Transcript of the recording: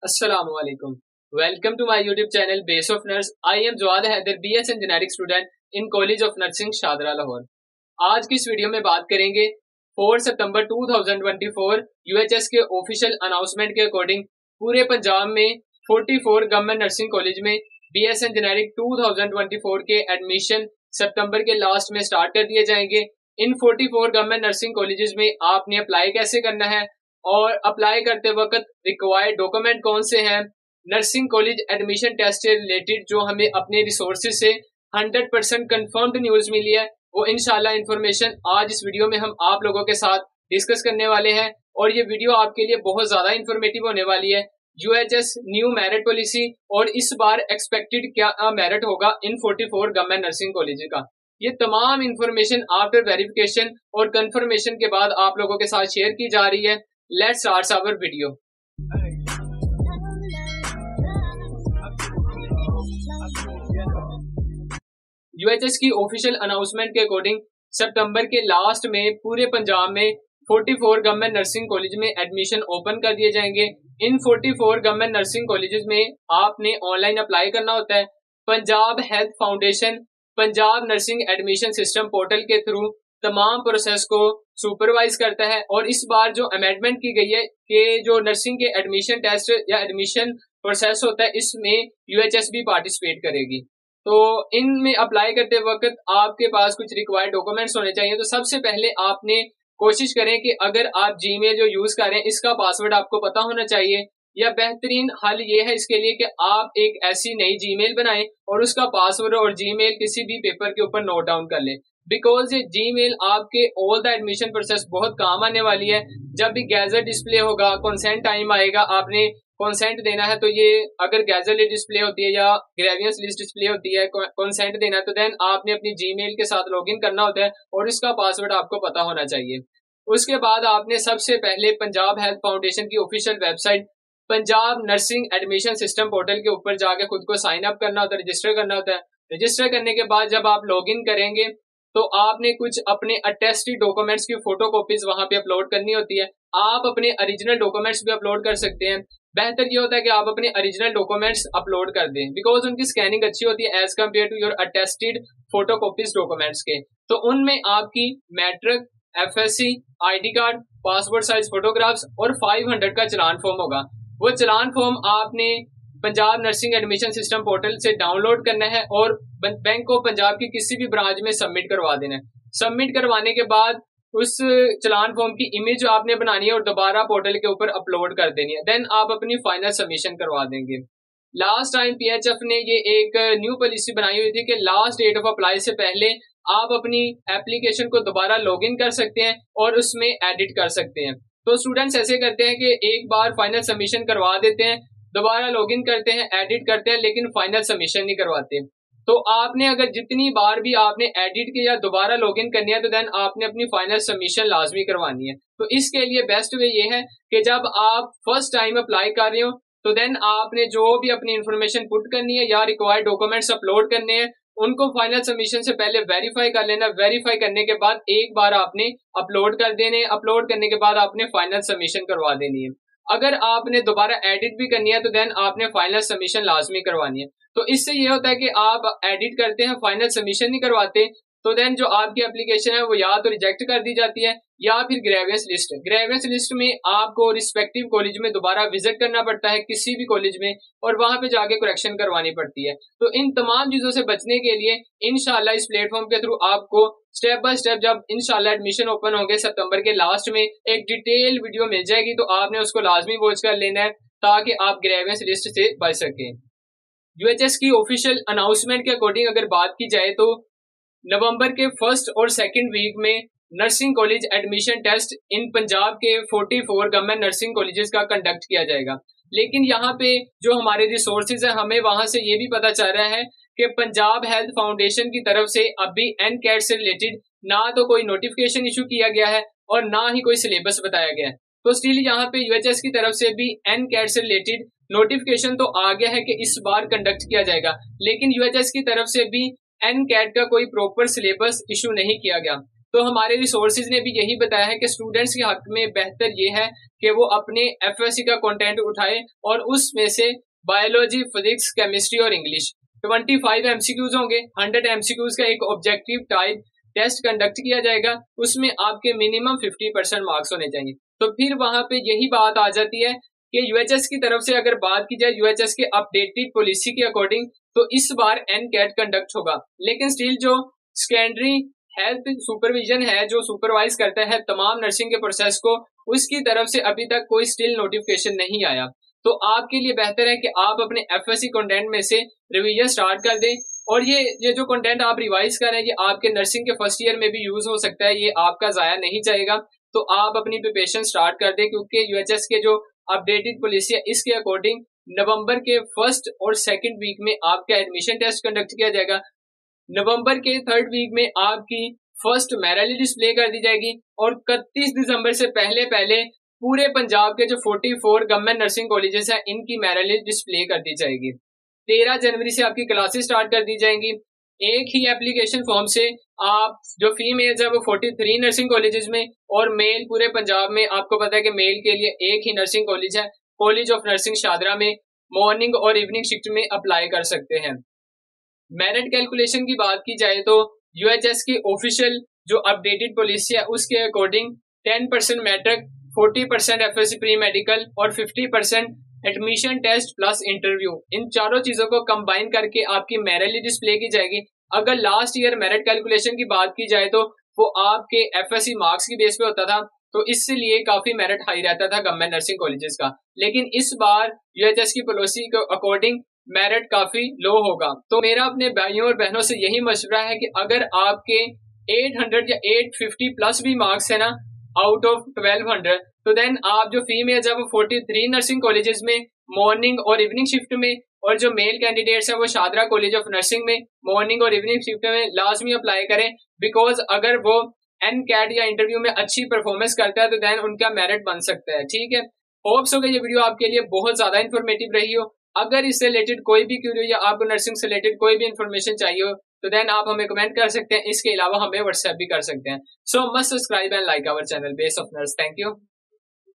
Assalamualaikum. Welcome to my YouTube channel Base of Nurse. I am Jawad Haider, BS and Generic student in College of Nursing Shahdara Lahore. आज की इस video में बात करेंगे 4 सितंबर 2024 UHS के official announcement के according पूरे पंजाब में 44 गवर्नमेंट नर्सिंग कॉलेज में BS and Generic 2024 के एडमिशन सितंबर के लास्ट में स्टार्ट कर दिए जाएंगे। इन 44 गवर्नमेंट नर्सिंग कॉलेजेस में आपने अप्लाई कैसे करना है और अप्लाई करते वक्त रिक्वायर्ड डॉक्यूमेंट कौन से हैं, नर्सिंग कॉलेज एडमिशन टेस्ट से रिलेटेड जो हमें अपने रिसोर्सेज से 100% कंफर्म्ड न्यूज मिली है, वो इंशाल्लाह इंफॉर्मेशन आज इस वीडियो में हम आप लोगों के साथ डिस्कस करने वाले हैं। और ये वीडियो आपके लिए बहुत ज्यादा इंफॉर्मेटिव होने वाली है। UHS न्यू मेरिट पॉलिसी और इस बार एक्सपेक्टेड क्या मेरिट होगा इन 44 गवर्नमेंट नर्सिंग कॉलेज का, ये तमाम इंफॉर्मेशन आफ्टर वेरिफिकेशन और कंफर्मेशन के बाद आप लोगों के साथ शेयर की जा रही है। Let's start our video. UHS की ऑफिशियल अनाउंसमेंट के अकॉर्डिंग सितंबर के लास्ट में पूरे पंजाब में 44 गवर्नमेंट नर्सिंग कॉलेज में एडमिशन ओपन कर दिए जाएंगे। इन 44 गवर्नमेंट नर्सिंग कॉलेजेस में आपने ऑनलाइन अप्लाई करना होता है। Punjab health foundation Punjab nursing admission system portal के थ्रू तमाम प्रोसेस को सुपरवाइज करता है। और इस बार जो अमेंडमेंट की गई है कि जो नर्सिंग के एडमिशन टेस्ट या एडमिशन प्रोसेस होता है इसमें UHS भी पार्टिसिपेट करेगी। तो इनमें अप्लाई करते वक्त आपके पास कुछ रिक्वायर्ड डॉक्यूमेंट्स होने चाहिए। तो सबसे पहले आपने कोशिश करें कि अगर आप जीमेल जो यूज कर रहे हैं इसका पासवर्ड आपको पता होना चाहिए, या बेहतरीन हल ये है इसके लिए कि आप एक ऐसी नई जीमेल बनाएं और उसका पासवर्ड और जीमेल किसी भी पेपर के ऊपर नोट डाउन कर लें। बिकॉज ये जीमेल आपके ऑल द एडमिशन प्रोसेस बहुत काम आने वाली है। जब भी गैजेट डिस्प्ले होगा, कंसेंट टाइम आएगा, आपने कंसेंट देना है, तो ये अगर गैजेट डिस्प्ले होती है या ग्रेवियंस लिस्ट डिस्प्ले होती है, कंसेंट देना है, तो देन आपने अपनी जीमेल के साथ लॉगिन करना होता है और इसका पासवर्ड आपको पता होना चाहिए। उसके बाद आपने सबसे पहले पंजाब हेल्थ फाउंडेशन की official website Punjab nursing admission system portal के ऊपर जाके खुद को साइन अप करना होता है, रजिस्टर करना होता है। रजिस्टर करने के बाद जब आप लॉगिन करेंगे तो आपने कुछ अपने अटेस्टेड डॉक्यूमेंट्स की फोटोकॉपीज वहां पे अपलोड करनी होती है। आप अपने ओरिजिनल डॉक्यूमेंट्स भी अपलोड कर सकते हैं। बेहतर ये होता है कि आप अपने ओरिजिनल डॉक्यूमेंट्स अपलोड कर दें, बिकॉज उनकी स्कैनिंग अच्छी होती है as compare to your attested photocopies documents के। तो उनमें आपकी matric, FSC, ID card, passport size photographs और 500 का चलान फॉर्म होगा। वो चलान फॉर्म आपने Punjab nursing admission system portal से डाउनलोड करना है और बैंक ऑफ पंजाब की किसी भी ब्रांच में सबमिट करवा देना है। सबमिट करवाने के बाद उस चलान फॉर्म की इमेज आपने बनानी है और दोबारा पोर्टल के ऊपर अपलोड कर देनी है। देन आप अपनी फाइनल सबमिशन करवा देंगे। लास्ट टाइम PHF ने ये एक न्यू पॉलिसी बनाई हुई थी कि लास्ट डेट ऑफ अप्लाई से पहले आप अपनी एप्लीकेशन को दोबारा लॉगिन कर सकते हैं और उसमें एडिट कर सकते हैं। तो स्टूडेंट्स ऐसे करते हैं कि एक बार फाइनल सबमिशन करवा देते हैं, दोबारा लॉगिन करते हैं, एडिट करते हैं, लेकिन फाइनल सबमिशन नहीं करवाते। तो आपने अगर जितनी बार भी आपने एडिट किया दोबारा लॉगिन करनी है तो देन आपने अपनी फाइनल सबमिशन लाजमी करवानी है। तो इसके लिए बेस्ट वे ये है कि जब आप फर्स्ट टाइम अप्लाई कर रहे हो तो देन आपने जो भी अपनी इंफॉर्मेशन पुट करनी है या रिक्वायर्ड डॉक्यूमेंट्स अपलोड करने हैं उनको फाइनल सबमिशन से पहले वेरीफाई कर लेना। वेरीफाई करने के बाद एक बार आपने अपलोड कर देने, अपलोड करने के बाद आपने फाइनल सबमिशन करवा देनी है। अगर आपने दोबारा एडिट भी करनी है तो देन आपने फाइनल सबमिशन लाजमी करवानी है। तो इससे ये होता है कि आप एडिट करते हैं, फाइनल सबमिशन नहीं करवाते, तो देन जो आपकी एप्लीकेशन है वो या तो रिजेक्ट कर दी जाती है या फिर ग्रेवियंस लिस्ट में आपको रिस्पेक्टिव कॉलेज में दोबारा विजिट करना पड़ता है, किसी भी कॉलेज में, और वहां पे जाके करेक्शन करवानी पड़ती है। तो इन तमाम चीजों से बचने के लिए इंशाल्लाह इस प्लेटफॉर्म के थ्रू आपको स्टेप बाय स्टेप जब इंशाल्लाह एडमिशन ओपन होंगे सितंबर के लास्ट में एक डिटेल वीडियो मिल जाएगी, तो आपने उसको लाजमी वॉच कर लेना है ताकि आप ग्रेवियंस लिस्ट से बच सकें। UHS की ऑफिशियल अनाउंसमेंट के अकॉर्डिंग अगर बात की जाए तो नवंबर के फर्स्ट और सेकंड वीक में नर्सिंग कॉलेज एडमिशन टेस्ट इन पंजाब के 44 गवर्नमेंट नर्सिंग कॉलेजेस का कंडक्ट किया जाएगा। लेकिन यहाँ पे जो हमारे रिसोर्सेज है हमें वहां से ये भी पता चल रहा है कि पंजाब हेल्थ फाउंडेशन की तरफ से अभी NCAT से रिलेटेड ना तो कोई नोटिफिकेशन इशू किया गया है और ना ही कोई सिलेबस बताया गया है। तो स्टिल यहाँ पे UHS की तरफ से भी NCAT से रिलेटेड नोटिफिकेशन तो आ गया है कि इस बार कंडक्ट किया जाएगा, लेकिन UHS की तरफ से भी NCAT का कोई प्रॉपर सिलेबस इशू नहीं किया गया। तो हमारे रिसोर्सेज ने भी यही बताया है कि स्टूडेंट्स के हक में बेहतर ये है कि वो अपने एफएससी का कंटेंट उठाए और उसमें से बायोलॉजी, फिजिक्स, केमिस्ट्री और इंग्लिश 25 एमसीक्यूज होंगे। 100 एमसीक्यूज का एक ऑब्जेक्टिव टाइप टेस्ट कंडक्ट किया जाएगा, उसमें आपके मिनिमम 50% मार्क्स होने चाहिए। तो फिर वहां पे यही बात आ जाती है कि यूएचएस की तरफ से अगर बात की जाए यूएचएस के अपडेटेड पॉलिसी के अकॉर्डिंग, तो इस बार एनकेट कंडक्ट होगा, लेकिन स्टिल जो सेकेंडरी हेल्थ सुपरविजन है, जो सुपरवाइज करता है तमाम नर्सिंग के प्रोसेस को, उसकी तरफ से अभी तक कोई स्टिल नोटिफिकेशन नहीं आया। तो आपके लिए बेहतर है कि आप अपने एफएससी कंटेंट में से रिवीजन स्टार्ट कर दें, और ये जो कंटेंट आप रिवाइज कर रहे हैं ये आपके नर्सिंग के फर्स्ट ईयर में भी यूज हो सकता है, ये आपका जाया नहीं जाएगा। तो आप अपनी प्रिपरेशन स्टार्ट कर दें, क्योंकि यूएचएस के जो अपडेटेड पॉलिसी है इसके अकॉर्डिंग नवंबर के फर्स्ट और सेकंड वीक में आपका एडमिशन टेस्ट कंडक्ट किया जाएगा। नवंबर के थर्ड वीक में आपकी फर्स्ट मेरिट डिस्प्ले कर दी जाएगी, और 31 दिसंबर से पहले पहले पूरे पंजाब के जो 44 गवर्नमेंट नर्सिंग कॉलेजेस हैं इनकी मेरिट डिस्प्ले कर दी जाएगी। 13 जनवरी से आपकी क्लासेस स्टार्ट कर दी जाएंगी। एक ही एप्लीकेशन फॉर्म से आप जो फीमेल्स है वो 43 नर्सिंग कॉलेजेस में, और मेल पूरे पंजाब में आपको पता है कि मेल के लिए एक ही नर्सिंग कॉलेज है, कॉलेज ऑफ नर्सिंग शादरा में मॉर्निंग और इवनिंग शिफ्ट में अप्लाई कर सकते हैं। मेरिट कैलकुलेशन की बात की जाए तो यूएचएस की ऑफिशियल जो अपडेटेड पॉलिसी है उसके according 10% matric, 40% FSC pre medical और 50% एडमिशन टेस्ट प्लस इंटरव्यू, इन चारों चीजों को कंबाइन करके आपकी मेरिट डिस्प्ले की जाएगी। अगर लास्ट ईयर मेरिट कैलकुलेशन की बात की जाए तो वो आपके एफएससी मार्क्स की बेस पे होता था, तो इसलिए काफी मेरिट हाई रहता था गवर्नमेंट नर्सिंग कॉलेजेस का। लेकिन इस बार यूएचएस की पॉलिसी के अकॉर्डिंग मेरिट काफी लो होगा। तो मेरा अपने भाइयों और बहनों से यही मशवरा है कि अगर आपके 800 या 850 प्लस भी मार्क्स है ना आउट ऑफ 1200, तो देन आप जो फीमेल्स है वो 43 नर्सिंग कॉलेजेस में मॉर्निंग और इवनिंग शिफ्ट में, और जो मेल कैंडिडेट्स है वो शादरा कॉलेज ऑफ नर्सिंग में मॉर्निंग और इवनिंग शिफ्ट में लाजमी अप्लाई करें। बिकॉज अगर वो एनकैट या इंटरव्यू में अच्छी परफॉर्मेंस करता है तो देन उनका मेरिट बन सकता है। ठीक है, होप्स हो कि ये वीडियो आपके लिए बहुत ज्यादा इन्फॉर्मेटिव रही हो। अगर इससे रिलेटेड कोई भी क्यूरी या आपको नर्सिंग से रिलेटेड कोई भी इन्फॉर्मेशन चाहिए हो तो देन आप हमें कमेंट कर सकते हैं। इसके अलावा हमें व्हाट्सएप भी कर सकते हैं। So must subscribe and like our channel base of nurse. Thank you.